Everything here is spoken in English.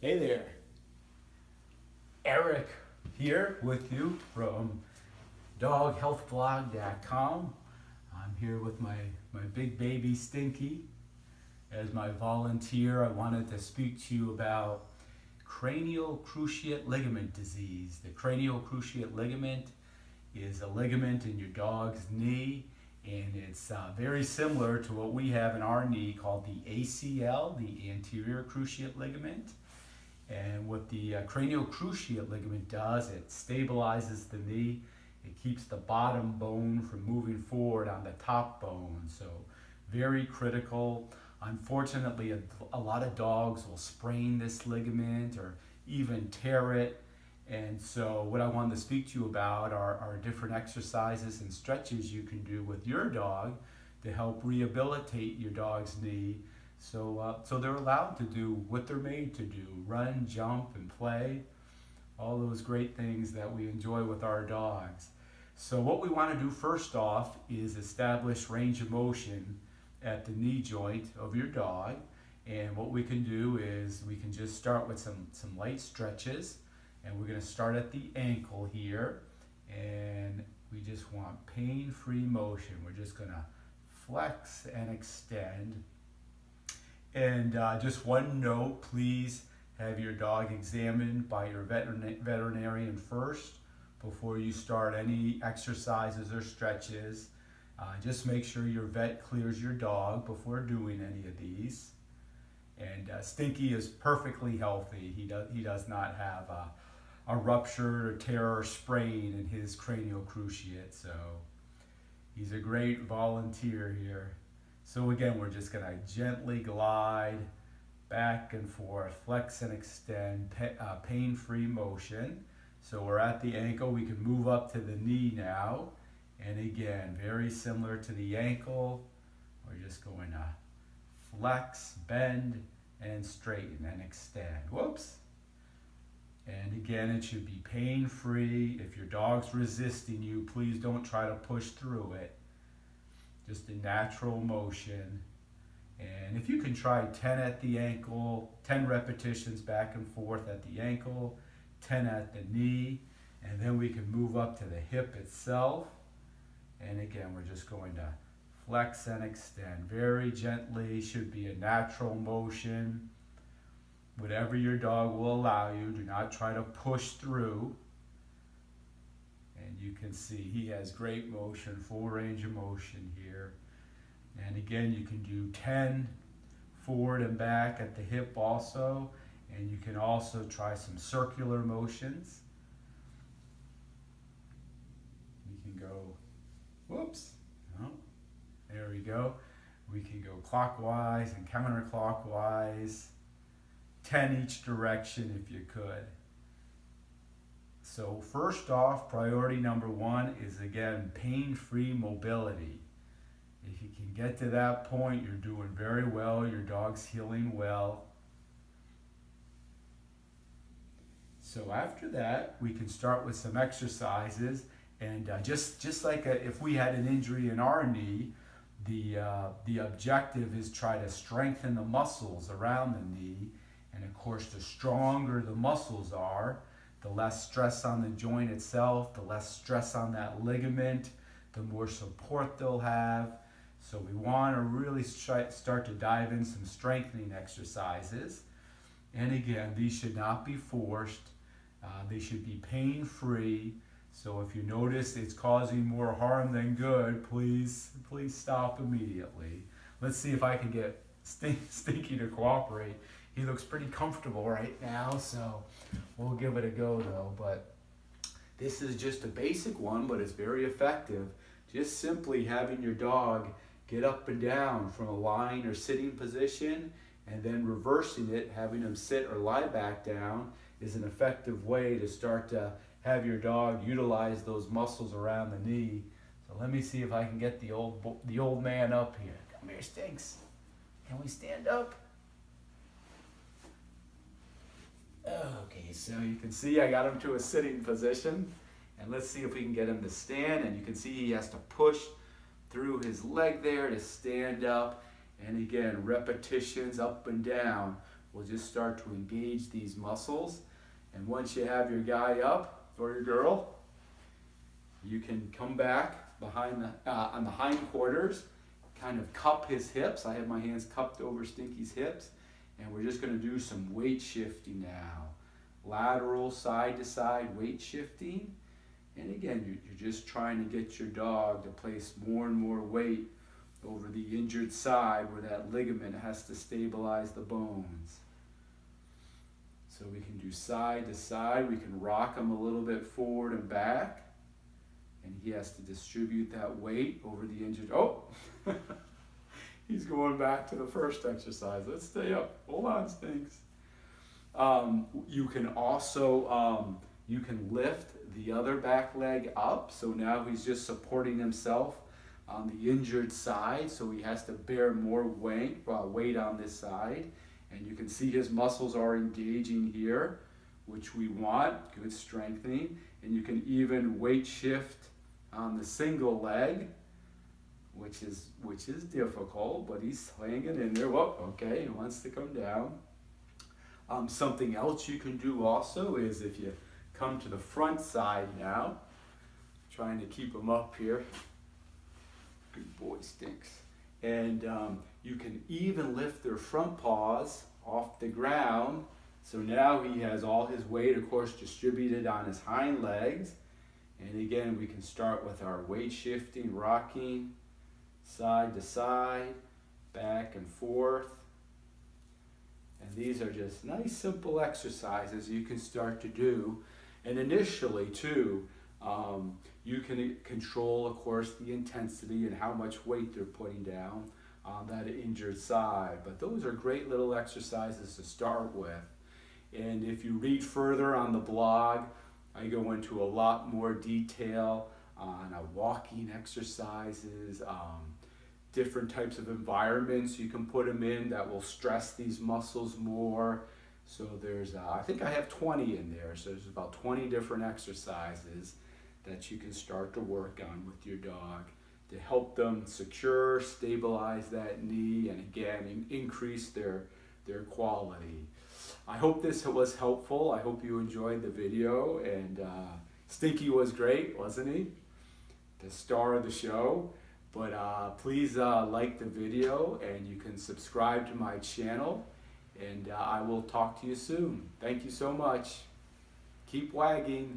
Hey there, Eric here with you from doghealthblog.com. I'm here with my big baby Stinky as my volunteer. I wanted to speak to you about cranial cruciate ligament disease. The cranial cruciate ligament is a ligament in your dog's knee, and it's very similar to what we have in our knee called the ACL, the anterior cruciate ligament. And what the cranial cruciate ligament does, it stabilizes the knee. It keeps the bottom bone from moving forward on the top bone. So very critical. Unfortunately, a lot of dogs will sprain this ligament or even tear it. And so what I wanted to speak to you about are different exercises and stretches you can do with your dog to help rehabilitate your dog's knee. So they're allowed to do what they're made to do: run, jump, and play, all those great things that we enjoy with our dogs. So what we want to do first off is establish range of motion at the knee joint of your dog. And what we can do is we can just start with some light stretches, and we're going to start at the ankle here, and we just want pain-free motion. We're just going to flex and extend. And just one note, please have your dog examined by your veterinarian first before you start any exercises or stretches. Just make sure your vet clears your dog before doing any of these. And Stinky is perfectly healthy. He does not have a rupture or tear or sprain in his cranial cruciate, so he's a great volunteer here. So again, we're just going to gently glide back and forth, flex and extend, pain-free motion. So we're at the ankle. We can move up to the knee now. And again, very similar to the ankle, we're just going to flex, bend, and straighten and extend. Whoops. And again, it should be pain-free. If your dog's resisting you, please don't try to push through it. Just a natural motion. And if you can try 10 at the ankle, 10 repetitions back and forth at the ankle, 10 at the knee, and then we can move up to the hip itself. And again, we're just going to flex and extend very gently. Should be a natural motion. Whatever your dog will allow you, do not try to push through. And you can see he has great motion, full range of motion here. And again, you can do 10 forward and back at the hip also. And you can also try some circular motions. We can go, whoops, oh, there we go. We can go clockwise and counterclockwise, 10 each direction if you could. So first off, priority number one is, again, pain-free mobility. If you can get to that point, you're doing very well. Your dog's healing well. So after that, we can start with some exercises. And just like if we had an injury in our knee, the objective is try to strengthen the muscles around the knee. And of course, the stronger the muscles are, the less stress on the joint itself, the less stress on that ligament, the more support they'll have. So we want to really start to dive in some strengthening exercises. And again, these should not be forced. They should be pain-free. So if you notice it's causing more harm than good, please stop immediately. Let's see if I can get Stinky to cooperate. He looks pretty comfortable right now, so we'll give it a go though. But this is just a basic one, but it's very effective. Just simply having your dog get up and down from a lying or sitting position, and then reversing it, having him sit or lie back down, is an effective way to start to have your dog utilize those muscles around the knee. So let me see if I can get the old man up here. Come here, Stinks. Can we stand up? Okay, so you can see I got him to a sitting position, and let's see if we can get him to stand. And you can see he has to push through his leg there to stand up. And again, repetitions up and down will just start to engage these muscles. And once you have your guy up, or your girl, you can come back behind on the hindquarters, kind of cup his hips. I have my hands cupped over Stinky's hips, and we're just going to do some weight shifting now. Lateral, side to side weight shifting. And again, you're just trying to get your dog to place more and more weight over the injured side where that ligament has to stabilize the bones. So we can do side to side. We can rock him a little bit forward and back. And he has to distribute that weight over the injured. Oh, he's going back to the first exercise. Let's stay up. Hold on, Stinks. You can also, you can lift the other back leg up. So now he's just supporting himself on the injured side. So he has to bear more weight on this side. And you can see his muscles are engaging here, which we want, good strengthening. And you can even weight shift on the single leg, which is difficult, but he's hanging in there. Whoa, okay, he wants to come down. Something else you can do also is if you come to the front side now, trying to keep him up here. Good boy, Stinks. And you can even lift their front paws off the ground. So now he has all his weight, of course, distributed on his hind legs. And again, we can start with our weight shifting, rocking, side to side, back and forth. And these are just nice, simple exercises you can start to do. And initially, too, you can control, of course, the intensity and how much weight they're putting down on that injured side. But those are great little exercises to start with. And if you read further on the blog, I go into a lot more detail on walking exercises, different types of environments you can put them in that will stress these muscles more. So there's, I think I have 20 in there. So there's about 20 different exercises that you can start to work on with your dog to help them secure, stabilize that knee, and again, increase their quality. I hope this was helpful. I hope you enjoyed the video, and Stinky was great, wasn't he? The star of the show. But please like the video, and you can subscribe to my channel, and I will talk to you soon. Thank you so much. Keep wagging.